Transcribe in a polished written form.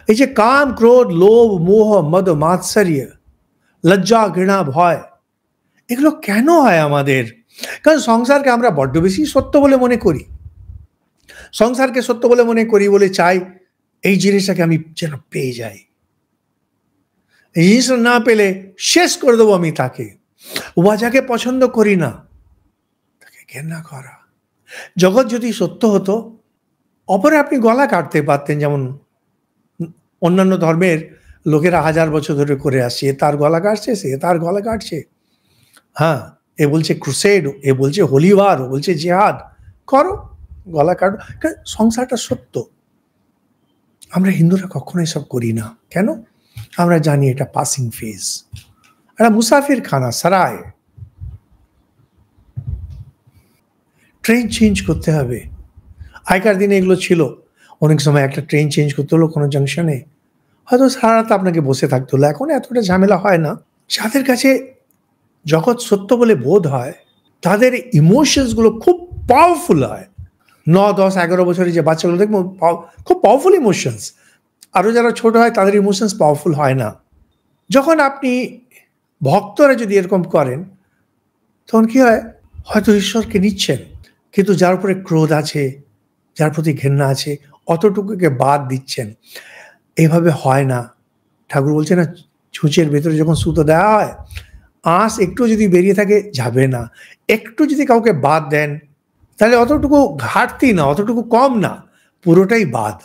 এই যে কাম, ক্রোধ, লোভ, মোহ, মদ, মাৎসর্য, লজ্জা, ঘৃণা, ভয়, এগুলো কেন হয় আমাদের? কারণ সংসারকে আমরা বড্ড বেশি সত্য বলে মনে করি। সংসারকে সত্য বলে মনে করি বলে চাই এই জিনিসটাকে আমি যেন পেয়ে যাই। এই জিনিসটা না পেলে শেষ করে দেবো আমি তাকে। বা যাকে পছন্দ করি না তাকে ঘেন্না করা। জগৎ যদি সত্য হতো, অপরে আপনি গলা কাটতে পারতেন, যেমন অন্যান্য ধর্মের লোকেরা হাজার বছর ধরে করে আসছে। এ তার গলা কাটছে, সে তার গলা কাটছে। হ্যাঁ, এ বলছে ক্রুসেড, এ বলছে হোলিবার, ও বলছে জিহাদ, করো, গলা কাটো। সংসারটা সত্য। আমরা হিন্দুরা কখনো এসব করি না। কেন? আমরা জানি এটা পাসিং ফেজ, একটা মুসাফির খানা, সারায়। ট্রেন চেঞ্জ করতে হবে। আগেকার দিনে এগুলো ছিল। অনেক সময় একটা ট্রেন চেঞ্জ করতে হলো কোনো জাংশনে, হয়তো সারা রাত আপনাকে বসে থাকতে হলো। এখন এতটা ঝামেলা হয় না। যাদের কাছে জগৎ সত্য বলে বোধ হয়, তাদের ইমোশনসগুলো খুব পাওয়ারফুল হয়। 9, 10, 11 বছরের যে বাচ্চাগুলো দেখবো খুব পাওয়ারফুল ইমোশনস। আরও যারা ছোট হয় তাদের ইমোশনস পাওয়ারফুল হয় না। যখন আপনি ভক্তরা যদি এরকম করেন, তখন কি হয়? হয়তো ঈশ্বরকে নিচ্ছেন, কিন্তু যার উপরে ক্রোধ আছে, যার প্রতি ঘেন্না আছে, অতটুকুকে বাদ দিচ্ছেন। এইভাবে হয় না। ঠাকুর বলছে না, ছুঁচের ভেতরে যখন সুতো দেওয়া হয়, আঁশ একটু যদি বেরিয়ে থাকে যাবে না। একটু যদি কাউকে বাদ দেন, তাহলে অতটুকু ঘাটতি না, অতটুকু কম না, পুরোটাই বাদ।